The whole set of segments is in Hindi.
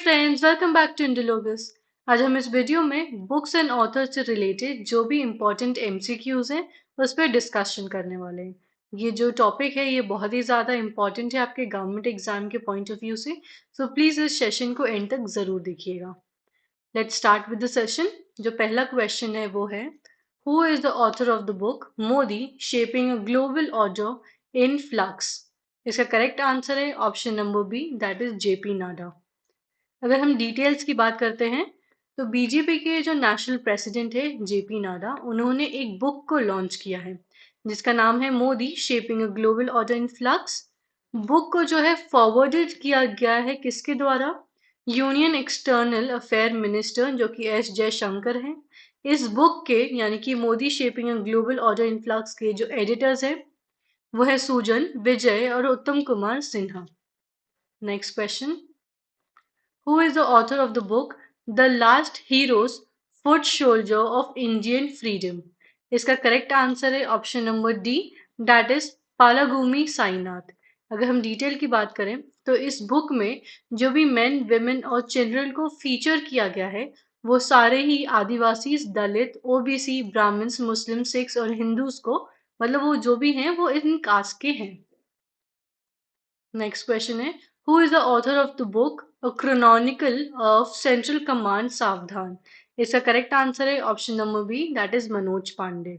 फ्रेंड्स, वेलकम बैक टू इंडिलोगस। आज हम इस वीडियो में बुक्स एंड ऑथर से रिलेटेड जो भी इम्पोर्टेंट एमसीक्यूज हैं उस पर डिस्कशन करने वाले हैं। ये जो टॉपिक है ये बहुत ही ज़्यादा इम्पोर्टेंट है आपके गवर्नमेंट एग्जाम के पॉइंट ऑफ व्यू से। सो प्लीज़ इस सेशन को एंड तक ज़रूर देखिएगा। Let's start with the session. जो पहला क्वेश्चन है वो है, who is the author of the book Modi shaping a global order in flux. इसका करेक्ट आंसर है option number B, that is JP Nadda. अगर हम डिटेल्स की बात करते हैं तो बीजेपी के जो नेशनल प्रेसिडेंट है जेपी नाडा, उन्होंने एक बुक को लॉन्च किया है जिसका नाम है Modi shaping a global order in flux. Book को जो है फॉरवर्डेड किया गया है किसके द्वारा? यूनियन एक्सटर्नल अफेयर मिनिस्टर जो कि एस जयशंकर हैं। इस बुक के यानी कि Modi shaping a global order in flux के जो एडिटर्स हैं वो है सुजन, विजय और उत्तम Kumar Sinha. Next question, who is the author of the book The Last Heroes Foot Soldier of Indian Freedom? इसका करेक्ट आंसर है option number D, that is Palagummi Sainath. अगर हम डिटेल की बात करें तो इस बुक में जो भी मेन, विमेन और चिल्ड्रन को फीचर किया गया है वो सारे ही आदिवासी, दलित, ओबीसी, ब्राह्मण्स, मुस्लिम, सिख्स और हिंदूज को, मतलब वो जो भी हैं वो इन कास्ट के हैं। नेक्स्ट क्वेश्चन है, who is the author of the book a chronicle of central command Savdhan. इसका करेक्ट आंसर है option number B, that is Manoj Pande.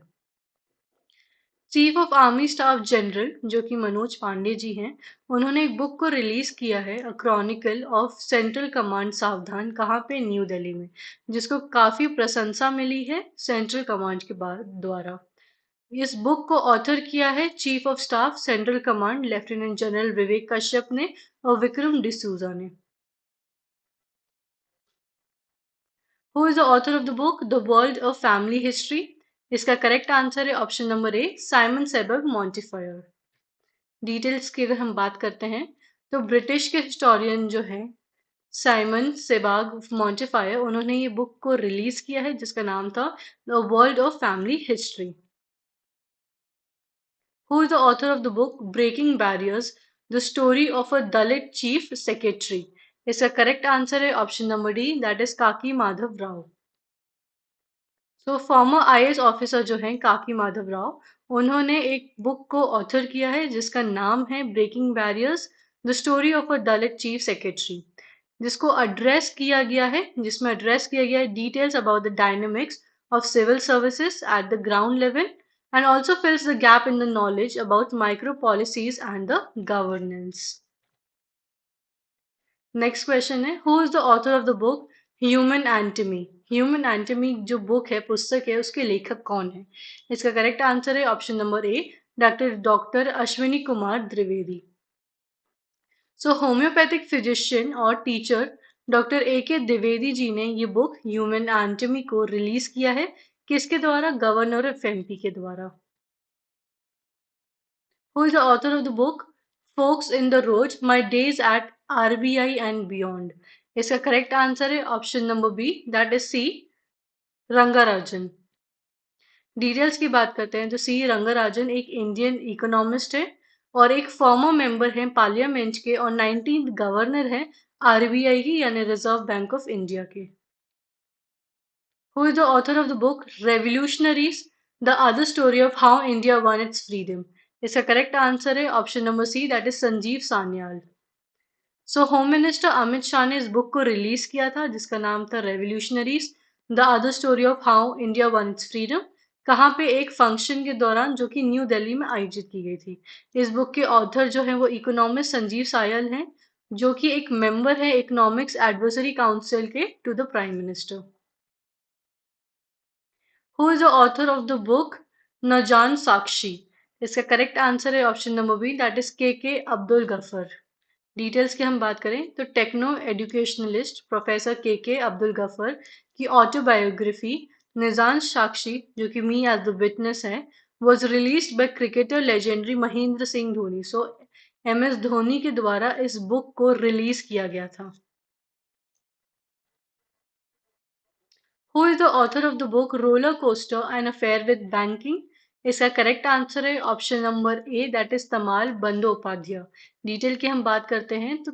Chief of army staff general जो कि मनोज पांडे जी हैं, उन्होंने एक बुक को रिलीज किया है अ क्रॉनिकल ऑफ सेंट्रल कमांड सावधान। कहाँ पे? न्यू दिल्ली में, जिसको काफी प्रशंसा मिली है सेंट्रल कमांड के द्वारा। इस बुक को ऑथर किया है chief of staff central command lieutenant general Vivek Kashyap ने और विक्रम डिसूजा ने। Who is the author of the book the world of family history? इसका करेक्ट आंसर है option number A, Simon Sebag Montefiore. Details की अगर हम बात करते हैं तो ब्रिटिश के हिस्टोरियन जो है साइमन सेबाग मॉन्टिफायर, उन्होंने ये बुक को रिलीज किया है जिसका नाम था the world of family history. Who is the author of the book Breaking Barriers, the story of a Dalit chief secretary? इसका करेक्ट आंसर है option number D, that is काकी माधव राव। सो फॉर्मर आईएएस ऑफिसर जो हैं काकी माधव राव, उन्होंने एक बुक को ऑथर किया है जिसका नाम है breaking barriers, the story of a Dalit chief secretary, जिसको एड्रेस किया गया है, जिसमें एड्रेस किया गया है details about the dynamics of civil services at the ground level and also fills the gap in the knowledge about micro policies and the governance. Next question है, who is the author of the book Human Anatomy? Human Anatomy जो बुक है, पुस्तक है, उसके लेखक कौन है? इसका करेक्ट आंसर है option number A, doctor Ashwini Kumar Dwivedi. So homeopathic physician और teacher doctor A K Dwivedi ji ने ये बुक ह्यूमन एनाटॉमी को रिलीज किया है किसके द्वारा? गवर्नर ऑफ एमपी के द्वारा। Who is the author of the book folks in the road my days at RBI and beyond? इसका करेक्ट आंसर है option number B, that is C Rangarajan. Details की बात करते हैं तो सी रंगाराजन एक इंडियन इकोनॉमिस्ट है और एक फॉर्मर मेंबर है पार्लियामेंट के और 19th गवर्नर है आरबीआई की यानी रिजर्व बैंक ऑफ इंडिया के। Who is the author of the book revolutionaries the other story of how India won its freedom? इसका करेक्ट आंसर है option number C, that is Sanjeev Sanyal. So home minister Amit Shah ने इस बुक को रिलीज किया था जिसका नाम था revolutionaries the other story of how India won its freedom. कहाँ पे? एक फंक्शन के दौरान जो कि न्यू दिल्ली में आयोजित की गई थी। इस बुक के ऑथर जो है वो इकोनॉमिस्ट संजीव सायल हैं, जो कि एक मेंबर है इकोनॉमिक्स एडवाइजरी काउंसिल के to the prime minister. Who is the author of the book Na Jaan Sakshi? इसका करेक्ट आंसर है option number B, that is K Abdul Gruffudd. Details की हम बात करें तो techno educationalist professor K Abdul Gafoor की ऑटोबायोग्राफी निजान साक्षी जो कि मी एज द विटनेस है was released by cricketer legendary Mahendra Singh Dhoni. So M S Dhoni के द्वारा इस बुक को रिलीज किया गया था। Who is the author of the book roller coaster an affair with banking? इसका करेक्ट आंसर है option number A, that is Tamal Bandyopadhyay. Detail की हम बात करते हैं तो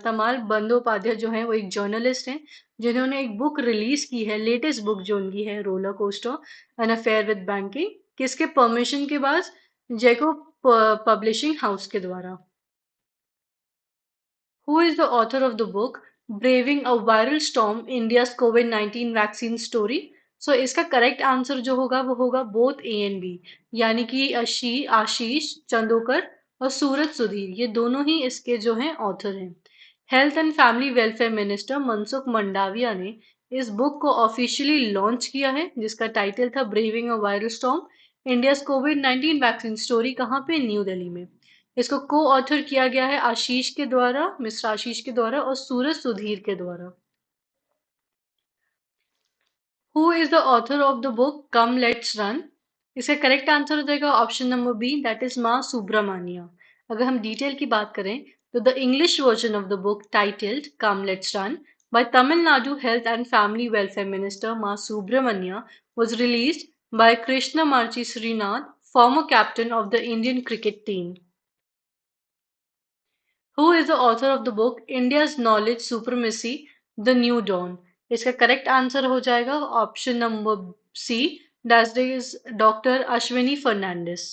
तमाल बंदोपाध्याय जो है वो एक जर्नलिस्ट हैं जिन्होंने एक बुक रिलीज की है, लेटेस्ट बुक जो उनकी है, roller coaster an affair with banking. किसके परमिशन के बाद? जैको पब्लिशिंग हाउस के द्वारा। Who is the author of the book Braving a Viral Storm, India's COVID-19 Vaccine Story? सो इसका करेक्ट आंसर जो होगा वो होगा बोथ ए एंड बी, यानी कि आशीष चंदोकर और सूरज सुधीर, ये दोनों ही इसके जो हैं ऑथर हैं। Health and family welfare minister Mansukh Mandaviya ने इस बुक को ऑफिशियली लॉन्च किया है, जिसका टाइटल था braving a viral storm India's Covid 19 vaccine story. कहाँ पे? न्यू दिल्ली में। इसको को ऑथर किया गया है आशीष के द्वारा, मिस्टर आशीष के द्वारा और सूरज सुधीर के द्वारा। Who is the author of the book come let's run? इसका करेक्ट आंसर हो जाएगा option number B, that is Ma Subramanian. अगर हम डिटेल की बात करें तो the English version of the book titled come let's run by Tamil Nadu Health and Family Welfare Minister Ma Subramania was released by Krishnamarchi Srinath, former captain of the Indian cricket team. Who is the author of the book India's Knowledge Supremacy, The New Dawn? इसका करेक्ट आंसर हो जाएगा option number C, that is doctor Ashwini Fernandes.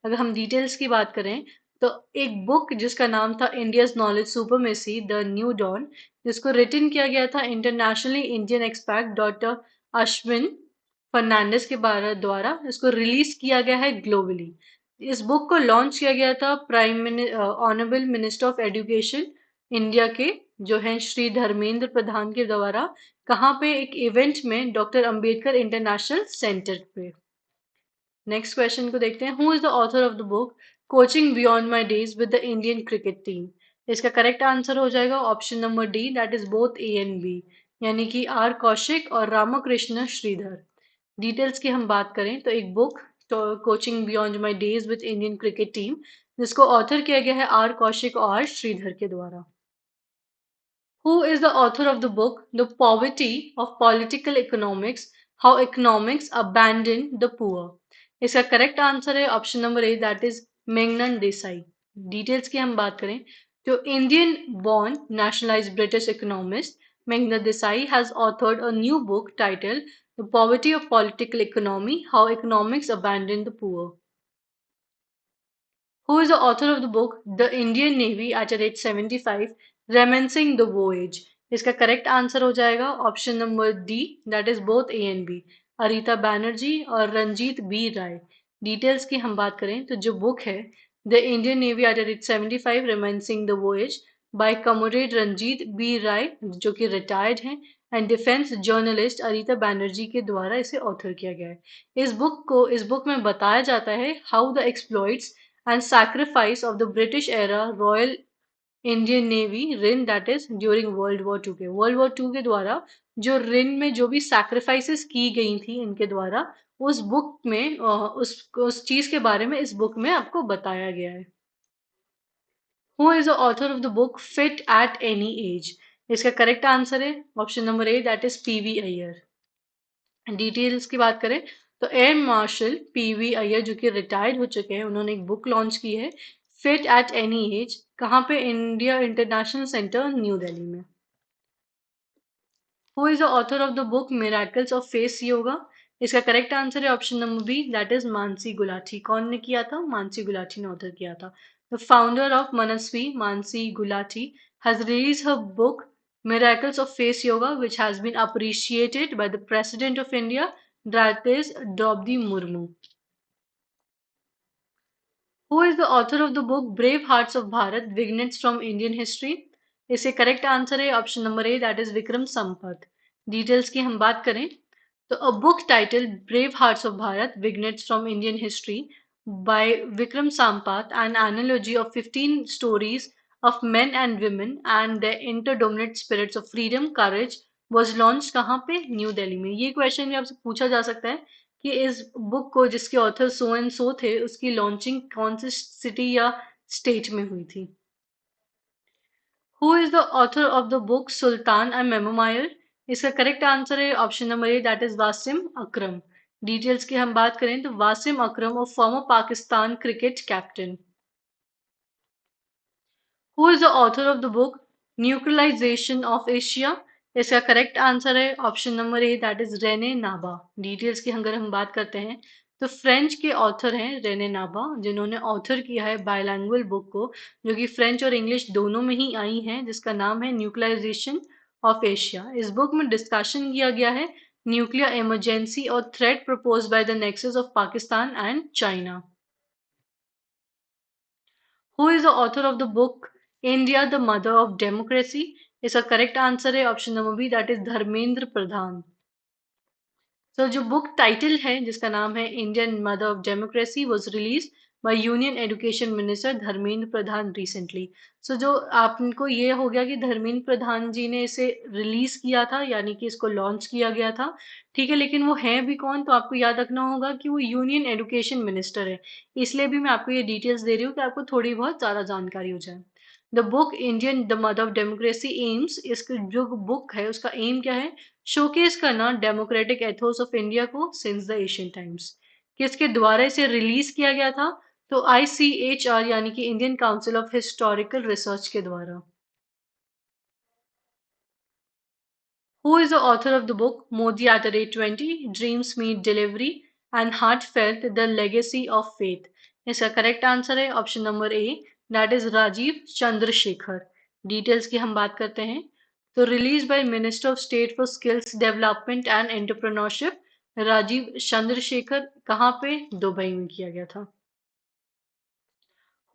अगर हम डिटेल्स की बात करें तो एक बुक जिसका नाम था India's knowledge supremacy the new dawn, जिसको रिटन किया गया था internationally Indian expert doctor Ashwin Fernandes के द्वारा, इसको रिलीज किया गया है ग्लोबली। इस बुक को लॉन्च किया गया था honourable minister of education India के जो हैं श्री धर्मेंद्र प्रधान के द्वारा। कहाँ पे? एक इवेंट में डॉक्टर अंबेडकर इंटरनेशनल सेंटर पे। नेक्स्ट क्वेश्चन को देखते हैं। Who is the author of the book coaching beyond my days with the Indian cricket team? इसका करेक्ट आंसर हो जाएगा option number D, that is both A and B, यानी कि आर कौशिक और रामकृष्ण श्रीधर। डिटेल्स की हम बात करें तो एक book coaching beyond my days with Indian cricket team, जिसको ऑथर किया गया है आर कौशिक और श्रीधर के द्वारा। Who is the author of the book The Poverty of Political Economics, How Economics Abandoned the Poor? इसका करेक्ट आंसर है option number A, that is मेंगनन देसाई। डिटेल्स की हम बात करें तो Indian born nationalized British economist Meghna Desai has authored a new book titled The Poverty of Political Economy, How Economics Abandoned the Poor. Who is the author of the book The Indian Navy at age 75, Reminiscing the Voyage? इसका करेक्ट आंसर हो जाएगा option number D, that is both A and B, Arita Banerjee और रंजीत बी राय। डिटेल्स की हम बात करें तो जो बुक है the Indian navy at age 75, Reminiscing the Voyage by commodore Ranjit B Rai, जो कि रिटायर्ड हैं, and defence journalist Arita Banerjee के द्वारा इसे ऑथर किया गया है। इस बुक में बताया जाता है how the exploits and sacrifice of the British era Royal Indian Navy RIN, that is during world war two के द्वारा जो रिन में जो भी सैक्रिफाइसेस की गई थी इनके द्वारा, उस बुक में उस चीज के बारे में इस बुक में आपको बताया गया है। Who is the author of the book fit at any as? इसका करेक्ट आंसर है option number A, that is PV Iyer. Details की बात करें तो एयर मार्शल पीवी अय्यर जो कि रिटायर्ड हो चुके हैं, उन्होंने एक बुक लॉन्च की है फिट एट एनी एज। कहाँ पे? India International Centre New Delhi में। Who is the author of the book miracles of face yoga? इसका करेक्ट आंसर है option number B, that is Mansi Gulati. कौन ने किया था? मानसी गुलाटी ने ऑथर किया था। The founder of Manasvi, Mansi Gulati, has released her book Miracles of Face Yoga, which has been appreciated by the President of India, that is Draupadi Murmu. Who is the author of the book Brave Hearts of Bharat, Vignettes from Indian History? इससे करेक्ट आंसर है option number A, that is Vikram Sampath. Details की हम बात करें तो a book title brave hearts of Bharat vignettes from Indian history by Vikram Sampath, an analogy of 15 stories of men and women and their interdominant spirits of freedom courage was launched कहाँ पे? न्यू दिल्ली में। ये क्वेश्चन भी आपसे पूछा जा सकता है कि इस बुक को जिसके ऑथर सो एंड सो थे उसकी लॉन्चिंग कौन सी सिटी या स्टेट में हुई थी। Who is the author of the book Sultan and memoir? इसका करेक्ट आंसर है option number A, that is Wasim Akram. Details की हम बात करें तो वासिम अकरम और former Pakistan cricket captain. Who is the author of the book nuclearisation of Asia? इसका करेक्ट आंसर है option number A, that is Rene Naba. Details की अगर हम बात करते हैं तो फ्रेंच के ऑथर हैं रेने नाबा, जिन्होंने ऑथर किया है बायलैंग्वेज बुक को, जो कि फ्रेंच और इंग्लिश दोनों में ही आई हैं, जिसका नाम है न्यूक्लियराइजेशन ऑफ एशिया। इस बुक में डिस्कशन किया गया है न्यूक्लियर इमरजेंसी और threat propose by the nexus of Pakistan and China. Who is the author of the book India, the Mother of Democracy? इसका करेक्ट आंसर है option number B, that is Dharmendra Pradhan. तो जो बुक टाइटल है जिसका नाम है Indian mother of democracy was release by union education minister Dharmendra Pradhan recently. So जो आपको ये हो गया कि धर्मेंद्र प्रधान जी ने इसे रिलीज किया था, यानी कि इसको लॉन्च किया गया था। ठीक है, लेकिन वो हैं भी कौन, तो आपको याद रखना होगा कि वो यूनियन एजुकेशन मिनिस्टर है। इसलिए भी मैं आपको ये डिटेल्स दे रही हूँ कि आपको थोड़ी बहुत ज़्यादा जानकारी हो जाए। The book Indian the mother of democracy AIIMS, इसकी जो बुक है उसका एम क्या है? शोकेस करना डेमोक्रेटिक एथोस ऑफ इंडिया को सिंस द एशियन टाइम्स। किसके द्वारा इसे रिलीज किया गया था? तो ICHR यानी कि Indian council of historical research के द्वारा। Who is the author of the book Modi at the Rate 20, Dreams Meet Delivery and Heartfelt, The Legacy of Faith? इसका करेक्ट आंसर है option number A, that is Rajiv Chandrasekhar. Details की हम बात करते हैं तो release by minister of state for skills development and entrepreneurship, Rajiv Chandrasekhar कहाँ पे? दुबई में किया गया था।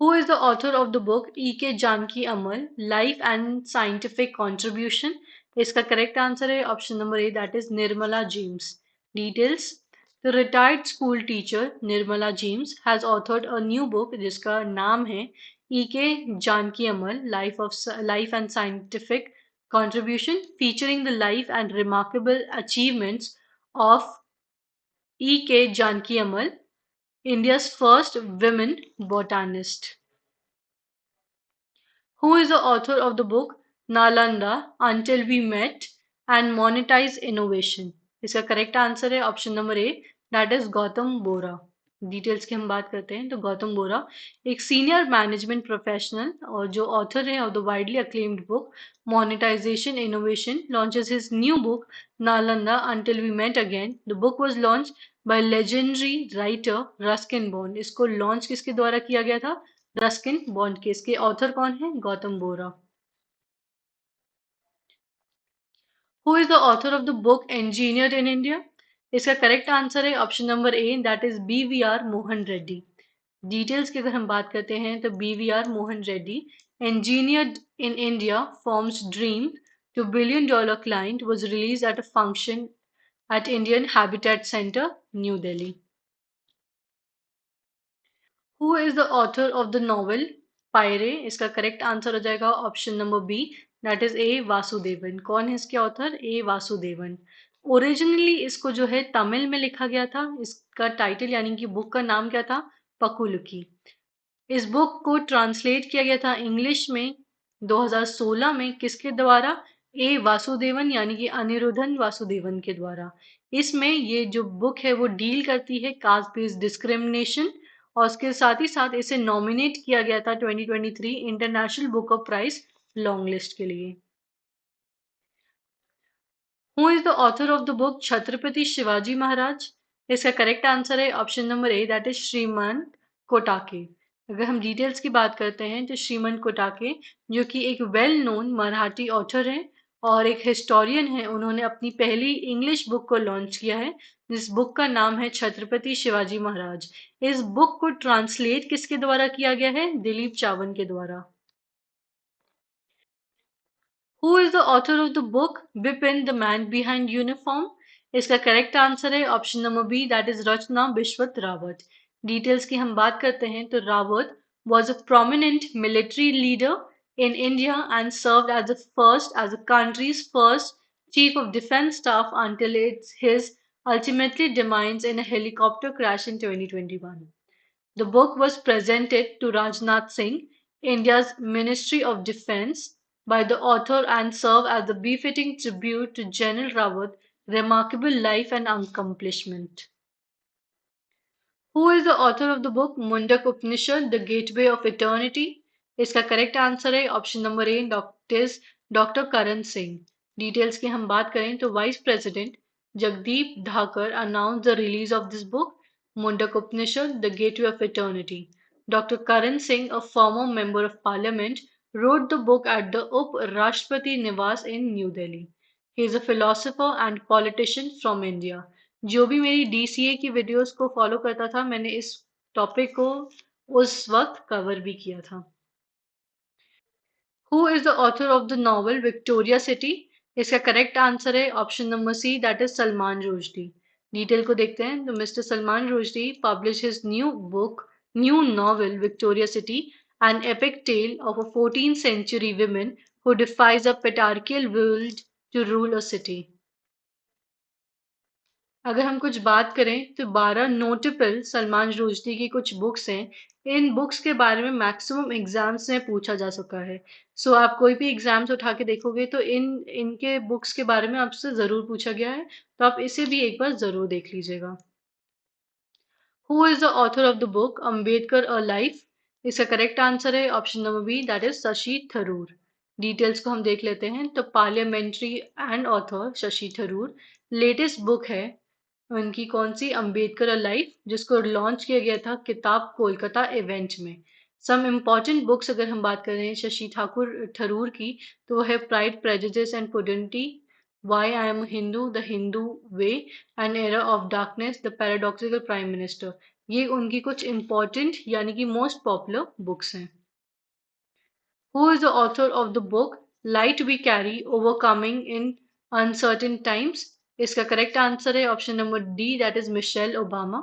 Who is the author of the book E.K. Janki Amal, Life and Scientific Contribution? इसका करेक्ट आंसर है option number A, that is Nirmala James. Details, the retired school teacher Nirmala James has authored a new book जिसका नाम है E.K. Janaki Ammal, life and scientific contribution, featuring the life and remarkable achievements of E.K. Janki Amal, India's first women botanist. Who is the author of the book Nalanda Until We Met and Monetize Innovation? इसका करेक्ट आंसर है option number A, that is Gautam Bora. Details की हम बात करते हैं तो गौतम बोरा एक सीनियर मैनेजमेंट प्रोफेशनल और जो ऑथर है of the widely acclaimed book monetization innovation launches his new book Nalanda until we met again. The book was launch by legendary writer Ruskin Bond. इसको लॉन्च किसके द्वारा किया गया था? रस्किन बॉन्ड के। इसके ऑथर कौन है? Gautam Bora. Who is the author of the book engineer in India? इसका करेक्ट आंसर है option number A, that is BVR Mohan Reddy. Details की अगर हम बात करते हैं तो BVR Mohan Reddy engineered in India forms dream to $1 billion client was released at a function at Indian Habitat Center, New Delhi. Who is the author of the novel pyre? इसका करेक्ट आंसर हो जाएगा option number B, that is A Vasudevan. कौन है इसके ऑथर? ए वासुदेवन। ओरिजिनली इसको जो है तमिल में लिखा गया था। इसका टाइटल यानी कि बुक का नाम क्या था? पकुलुकी। इस बुक को ट्रांसलेट किया गया था इंग्लिश में 2016 में किसके द्वारा? ए वासुदेवन यानी कि अनिरुद्धन वासुदेवन के द्वारा। इसमें ये जो बुक है वो डील करती है कास्ट बेस्ड डिस्क्रिमिनेशन, और उसके साथ ही साथ इसे नॉमिनेट किया गया था 2023 international book of prize long list के लिए। Who is the author of the book Chhatrapati Shivaji Maharaj? इसका करेक्ट आंसर है option number A, that is Shriman Kotake. अगर हम डिटेल्स की बात करते हैं तो श्रीमान कोटाके जो कि एक वेल नोन मराठी ऑथर हैं और एक हिस्टोरियन है, उन्होंने अपनी पहली इंग्लिश बुक को लॉन्च किया है जिस बुक का नाम है छत्रपति शिवाजी महाराज। इस बुक को ट्रांसलेट किसके द्वारा किया गया है? दिलीप चावन के द्वारा। Who is the author of the book Bipin the man behind uniform? इसका करेक्ट आंसर है option number B, that is Rachna Bisht Rawat. Details की हम बात करते हैं तो Rawat was a prominent military leader in India and served as the country's first chief of defense staff until his ultimately demise in a helicopter crash in 2021. The book was presented to Rajnath Singh, India's Ministry of Defence, by the author and serve as a befitting tribute to General Rawat's remarkable life and accomplishment. Who is the author of the book Mundak Upanishad the gateway of eternity? इसका करेक्ट आंसर है option number A doctor Karan Singh. Details की हम बात करें तो vice president Jagdeep Dhankhar announce the release of this book Mundak Upanishad the gateway of eternity. Dr. Karan Singh, a former member of parliament, wrote the book at the Up Rashtrapati Niwas in New Delhi. He is a philosopher and politician from India. जो भी मेरी DCA की वीडियोस को फॉलो करता था मैंने इस टॉपिक को उस वक्त कवर भी किया था। Who is the author of the novel Victoria city? इसका करेक्ट आंसर है option number C that is Salman Rushdie. Detail को देखते हैं तो mister Salman Rushdie publish his new novel Victoria city, an epic tell of a 14th century woman who defies a patriarchal world to rule a city। अगर हम कुछ बात करें तो 12 नोटेबल सलमान रुश्दी की कुछ बुक्स हैं। इन बुक्स के बारे में मैक्सिमम एग्जाम्स में पूछा जा चुका है। सो आप कोई भी एग्जाम्स उठा के देखोगे तो इन इनके बुक्स के बारे में आपसे ज़रूर पूछा गया है, तो आप इसे भी एक बार ज़रूर देख लीजिएगा। Who is the author of the book Ambedkar a life? इसका करेक्ट आंसर है option number B that is Shashi Tharoor. Details को हम देख लेते हैं तो parliamentary and author Shashi Tharoor latest book है उनकी कौन सी अम्बेडकर अ लाइफ, जिसको लॉन्च किया गया था किताब कोलकाता इवेंट में। सम इम्पॉर्टेंट बुक्स अगर हम बात करें शशि ठाकुर थरूर की तो वो है pride prejudice and punditry, why I am Hindu the Hindu way, an era of darkness the paradoxical prime minister. ये उनकी कुछ इम्पॉर्टेंट यानी कि मोस्ट पॉपुलर बुक्स हैं। Who is the author of the book Light We Carry Overcoming in Uncertain Times? इसका करेक्ट आंसर है option number D that is Michelle Obama.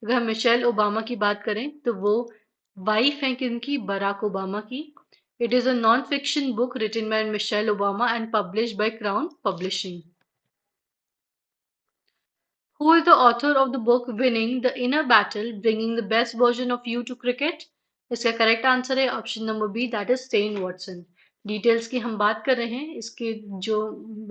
अगर हम मिशेल ओबामा की बात करें तो वो वाइफ हैं किनकी? बराक ओबामा की। It is a non fiction book written by Michelle Obama and published by Crown Publishing. Who is the author of the book Winning the Inner Battle Bringing the Best Version of You to Cricket? इसका करेक्ट आंसर है option number B that is Steyn Watson. Details की हम बात कर रहे हैं इसके जो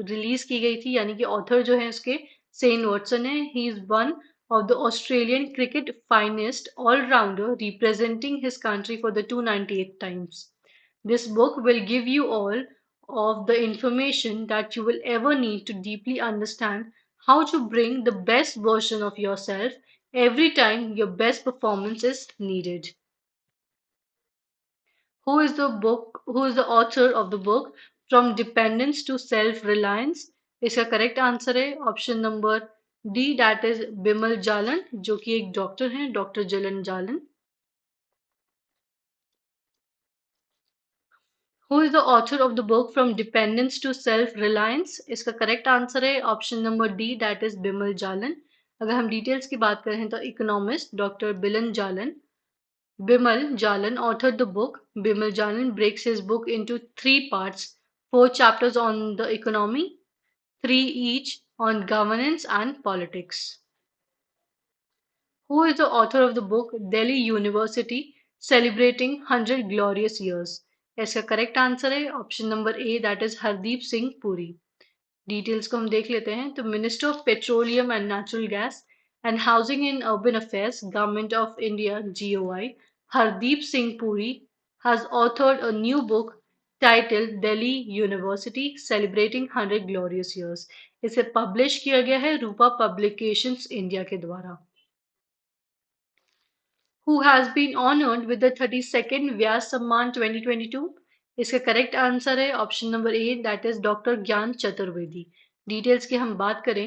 रिलीज की गई थी यानी कि ऑथर जो है इसके स्टेन वॉटसन है। He is one of the Australian cricket finest all-rounder representing his country for the 298 times. This book will give you all of the information that you will ever need to deeply understand how to bring the best version of yourself every time your best performance is needed. Who is the author of the book From Dependence to Self-Reliance? इसका करेक्ट आंसर है option number D that is Bimal Jalan, जो कि एक डॉक्टर हैं, डॉक्टर जलन जालन। Who is the author of the book From Dependence to Self-Reliance? इसका करेक्ट आंसर है option number D that is Bimal Jalan. अगर हम डिटेल्स की बात करें तो इकोनॉमिस्ट डॉक्टर बिलन जालन Bimal Jalan authored the book. Bimal Jalan breaks his book into three parts, four chapters on the economy, three each on governance and politics. Who is the author of the book Delhi University Celebrating 100 Glorious Years? इसका करेक्ट आंसर है option number A that is Hardeep Singh Puri. Details को हम देख लेते हैं तो minister of petroleum and natural gas and housing and urban affairs government of India GOI Hardeep Singh Puri has authored a new book titled Delhi University Celebrating 100 Glorious Years। इसे पब्लिश किया गया है रूपा पब्लिकेशंस इंडिया के द्वारा। Who has been honored with the 32nd व्यास सम्मान 2022? इसका करेक्ट आंसर है option number A that is doctor ज्ञान चतुर्वेदी। डिटेल्स की हम बात करें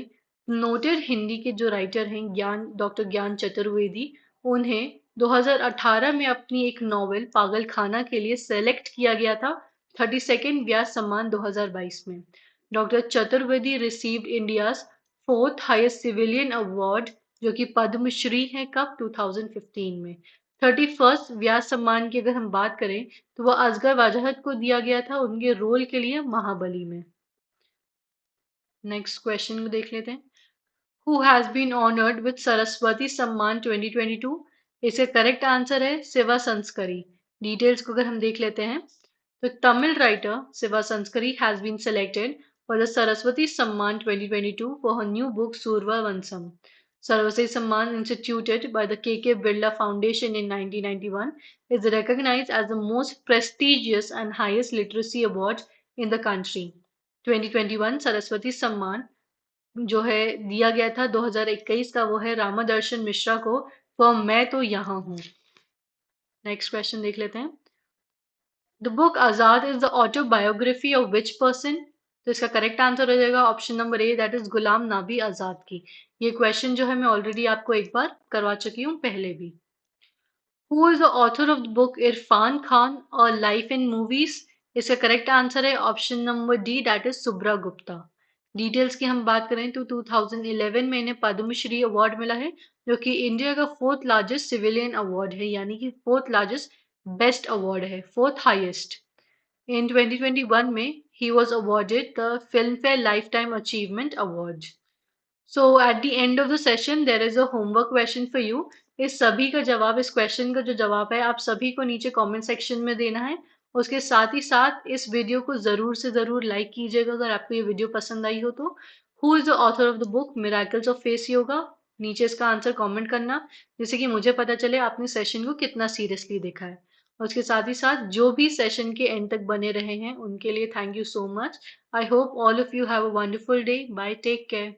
नोटेड हिंदी के जो राइटर हैं डॉक्टर ज्ञान चतुर्वेदी, उन्हें 2018 में अपनी एक नॉवेल पागलखाना के लिए सेलेक्ट किया गया था 32nd व्यास सम्मान 2022 में। Doctor Chaturvedi received India's fourth highest civilian award जो कि पद्मश्री है कब? 2015 में। 31st व्यास सम्मान की अगर हम बात करें तो वह असगर वाजहत को दिया गया था उनके रोल के लिए महाबली में। नेक्स्ट क्वेश्चन को देख लेते हैं। Who has been honored with Saraswati सम्मान 2022? इसका करेक्ट आंसर है शिवा संस्करी। डिटेल्स को अगर हम देख लेते हैं तो Tamil writer Sivasankari has been selected for the Saraswati Samman 2022 for her new book Surva Vansam. Sarvasai Samman, instituted by the KK Birla Foundation in 1991, is recognized as the most prestigious and highest literacy award in the country. 2021 Saraswati सम्मान जो है दिया गया था 2021 का, वो है रामादर्शन मिश्रा को फॉर मैं तो यहाँ हूँ। नेक्स्ट क्वेश्चन देख लेते हैं। The book Azad is the autobiography of which person? तो इसका करेक्ट आंसर हो जाएगा option number A, that is Ghulam Nabi Azad की। ये क्वेश्चन जो है मैं ऑलरेडी आपको एक बार करवा चुकी हूँ पहले भी। Who is the author of the book Irfan Khan और लाइफ इन मूवीज? इसका करेक्ट आंसर है option number D, that is Subra Gupta. Details की हम बात करें तो 2011 में इन्हें पद्मश्री अवार्ड मिला है, जो कि इंडिया का फोर्थ लार्जेस्ट सिविलियन अवार्ड है, यानी कि फोर्थ लार्जेस्ट बेस्ट अवार्ड है, फोर्थ हाईएस्ट। In 2021 में he was awarded the Filmfare Lifetime Achievement Award. So at the end of the session there is a homework question for you. इस सभी का जवाब, इस क्वेश्चन का जो जवाब है आप सभी को नीचे कमेंट सेक्शन में देना है। उसके साथ ही साथ इस वीडियो को ज़रूर से ज़रूर लाइक कीजिएगा अगर आपको ये वीडियो पसंद आई हो तो। Who is the author of the book miracles of face yoga? नीचे इसका आंसर कमेंट करना, जिससे कि मुझे पता चले आपने सेशन को कितना सीरियसली देखा है। और उसके साथ ही साथ जो भी सेशन के एंड तक बने रहे हैं उनके लिए thank you so much. I hope all of you have a wonderful day. Bye, take care.